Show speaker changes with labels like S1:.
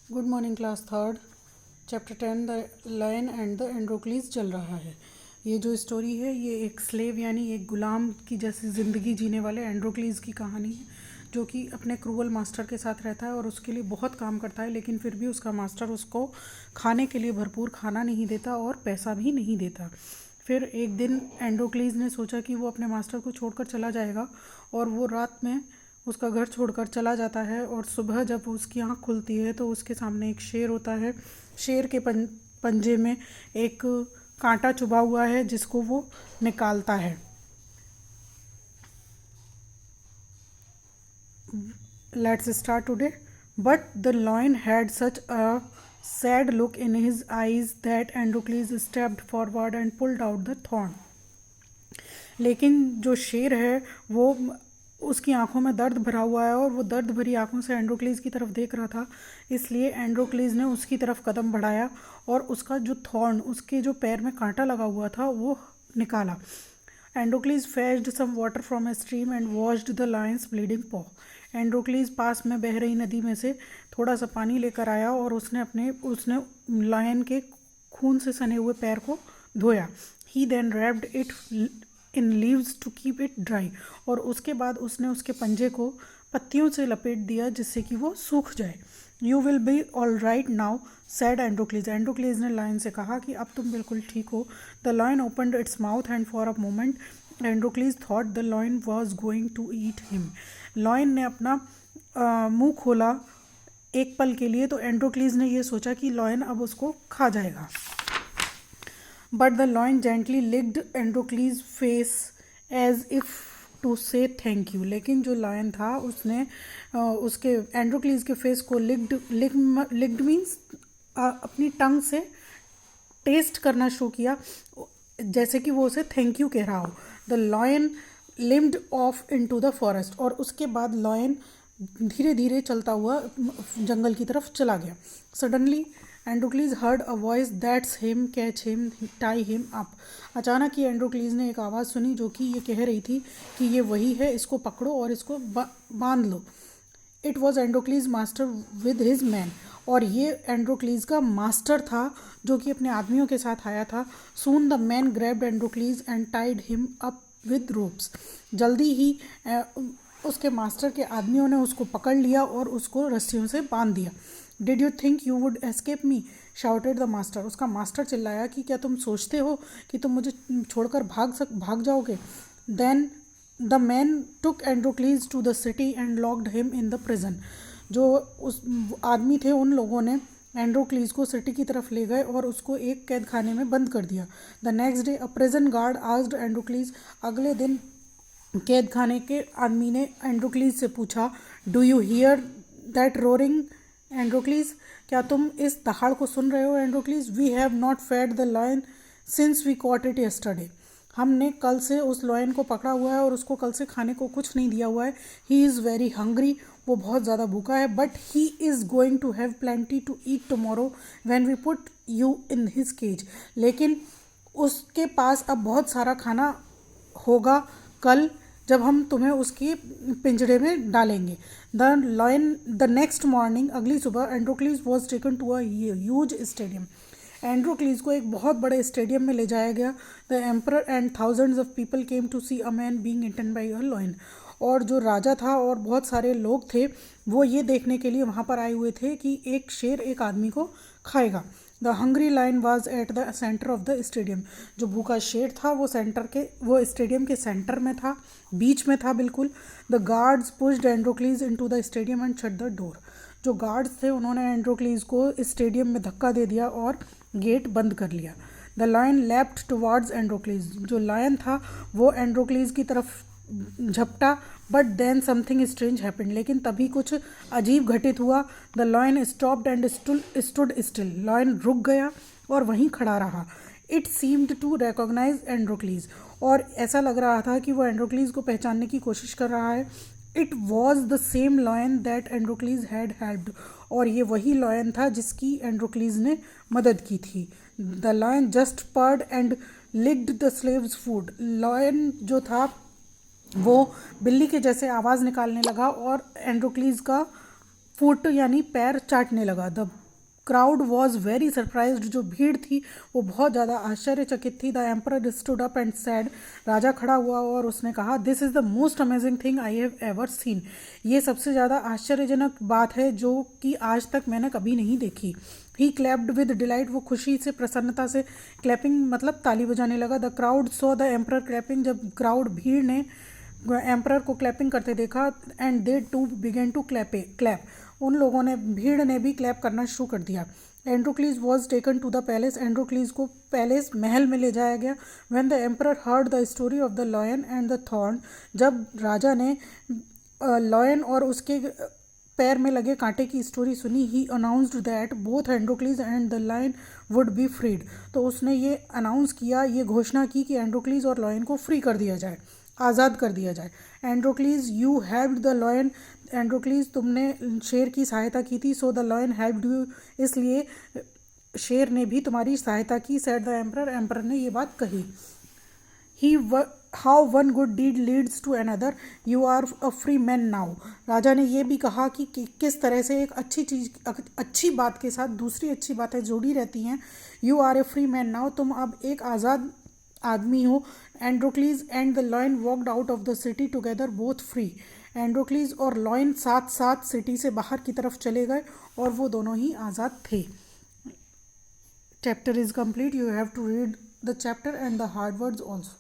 S1: Good morning class third. Chapter 10 the lion and the Androcles चल रहा है। ये जो स्टोरी है ये एक स्लेव यानी एक गुलाम की जैसी ज़िंदगी जीने वाले एंड्रोक्लीज की कहानी है, जो कि अपने क्रूअल मास्टर के साथ रहता है और उसके लिए बहुत काम करता है, लेकिन फिर भी उसका मास्टर उसको खाने के लिए भरपूर खाना नहीं देता और पैसा भी नहीं देता। फिर एक दिन एंड्रोक्लीज ने सोचा कि वो अपने मास्टर को छोड़कर चला जाएगा, और वो रात में उसका घर छोड़कर चला जाता है। और सुबह जब उसकी आँख खुलती है तो उसके सामने एक शेर होता है। शेर के पंजे में एक कांटा चुभा हुआ है जिसको वो निकालता है। Let's start today. But the lion had such a sad look in his eyes that Androcles stepped forward and pulled out the thorn. लेकिन जो शेर है वो उसकी आंखों में दर्द भरा हुआ है और वो दर्द भरी आंखों से एंड्रोक्लीज की तरफ देख रहा था। इसलिए एंड्रोक्लीज ने उसकी तरफ कदम बढ़ाया और उसका जो थॉर्न, उसके जो पैर में कांटा लगा हुआ था, वो निकाला। Androcles fetched some water from a stream and washed the lion's bleeding paw. Androcles पास में बह रही नदी में से थोड़ा सा पानी लेकर आया और उसने लायन के खून से सने हुए पैर को धोया। He then wrapped it in leaves to keep it dry. और उसके बाद उसने उसके पंजे को पत्तियों से लपेट दिया जिससे कि वो सूख जाए। You will be all right now, said Androcles. Androcles ने लायन से कहा कि अब तुम बिल्कुल ठीक हो। The lion opened its mouth and for a moment Androcles thought the lion was going to eat him. Lion ने अपना मुंह खोला एक पल के लिए तो एंड्रोक्लीज ने यह सोचा कि लायन अब उसको खा जाएगा। But the lion gently licked Androcles face as if to say thank you. लेकिन जो लॉयन था उसने उसके एंड्रोक्लीज के फेस को लिक्ड मीन्स अपनी टंग से टेस्ट करना शुरू किया, जैसे कि वो उसे थैंक यू कह रहा हो। The lion limbed of into the forest. और उसके बाद लॉयन धीरे धीरे चलता हुआ जंगल की तरफ चला गया। Suddenly Androcles heard a voice that's him, catch him, tie him up. अचानक ही एंड्रोक्लीज ने एक आवाज़ सुनी जो कि ये कह रही थी कि ये वही है, इसको पकड़ो और इसको बांध लो। It was Androcles master with his man. और ये एंड्रोक्लीज का मास्टर था जो कि अपने आदमियों के साथ आया था। Soon the man grabbed Androcles and tied him up with ropes. जल्दी ही उसके मास्टर के आदमियों ने उसको पकड़ लिया और उसको रस्सियों से बांध दिया। Did you think you would escape me, shouted the master. उसका मास्टर चिल्लाया कि क्या तुम सोचते हो कि तुम मुझे छोड़कर भाग जाओगे। Then the man took Androcles to the city and locked him in the prison. जो उस आदमी थे उन लोगों ने एंड्रोक्लीज को सिटी की तरफ ले गए और उसको एक कैद खाने में बंद कर दिया। The next day a prison guard asked Androcles. अगले दिन कैद खाने के आदमी ने एंड्रोक्लीज से पूछा, do you hear that roaring Androcles, क्या तुम इस दहाड़ को सुन रहे हो Androcles. We have not fed the lion since we caught it yesterday. हमने कल से उस लॉयन को पकड़ा हुआ है और उसको कल से खाने को कुछ नहीं दिया हुआ है। ही इज़ वेरी हंग्री, वो बहुत ज़्यादा भूखा है। But he is going to have plenty to eat tomorrow when we put you in his cage. लेकिन उसके पास अब बहुत सारा खाना होगा कल जब हम तुम्हें उसके पिंजरे में डालेंगे। The lion the next morning, अगली सुबह Androcles was taken to a huge stadium. Androcles को एक बहुत बड़े स्टेडियम में ले जाया गया। The emperor and thousands of people came to see a man being eaten by a lion. और जो राजा था और बहुत सारे लोग थे वो ये देखने के लिए वहाँ पर आए हुए थे कि एक शेर एक आदमी को खाएगा। The hungry lion was at the centre of the stadium. जो भूखा शेर था वो स्टेडियम के सेंटर में था, बीच में था बिल्कुल। The guards pushed Androcles into the stadium and shut the door. जो गार्ड्स थे उन्होंने एंड्रोक्लीज को स्टेडियम में धक्का दे दिया और गेट बंद कर लिया। The lion leapt towards Androcles. जो लायन था वो एंड्रोक्लीज की तरफ झपटा। But then something strange happened. लेकिन तभी कुछ अजीब घटित हुआ। The lion stopped and stood still. Lion रुक गया और वहीं खड़ा रहा। It seemed to recognise Androcles. और ऐसा लग रहा था कि वो एंड्रोक्लीज को पहचानने की कोशिश कर रहा है। It was the same lion that Androcles had helped. और ये वही लॉयन था जिसकी एंड्रोक्लीज ने मदद की थी। The lion just PERT and licked the slaves food. Lion जो था वो बिल्ली के जैसे आवाज़ निकालने लगा और एंड्रोक्लीज का फुट यानी पैर चाटने लगा। The crowd was very surprised, जो भीड़ थी वो बहुत ज़्यादा आश्चर्यचकित थी। The emperor stood up and said, राजा खड़ा हुआ और उसने कहा, this is the most amazing thing I have ever seen, ये सबसे ज़्यादा आश्चर्यजनक बात है जो कि आज तक मैंने कभी नहीं देखी। ही क्लैप्ड विद डिलाइट, वो खुशी से प्रसन्नता से क्लैपिंग मतलब ताली बजाने लगा। The crowd so the emperor clapping, जब क्राउड भीड़ ने एम्परर को क्लैपिंग करते देखा, and they too began to clap, उन लोगों ने भीड़ ने भी क्लैप करना शुरू कर दिया। Androcles was taken to the palace, Androcles को पैलेस महल में ले जाया गया। When the emperor heard the story of the lion and the thorn, जब राजा ने लॉयन और उसके पैर में लगे कांटे की स्टोरी सुनी, he announced that both Androcles and the lion would be freed, तो उसने ये अनाउंस किया, ये घोषणा की कि एंड्रोक्लीज और लॉयन को फ्री कर दिया जाए, आज़ाद कर दिया जाए। एंड्रोक्लीज यू हेल्प्ड द लॉयन, एंड्रोक्लीज तुमने शेर की सहायता की थी। So the lion helped you, इसलिए शेर ने भी तुम्हारी सहायता की। सेड द एम्परर, एम्परर ने ये बात कही। He how one good deed leads to another, you are a free man now, राजा ने यह भी कहा कि किस तरह से एक अच्छी चीज़, अच्छी बात के साथ दूसरी अच्छी बातें जुड़ी रहती हैं। You are a free man now, तुम अब एक आज़ाद आदमी हो। Androcles and the lion walked out of the city together both free, Androcles और लॉयन साथ साथ सिटी से बाहर की तरफ चले गए और वो दोनों ही आज़ाद थे। Chapter is complete. You have to read the chapter and the hard words also.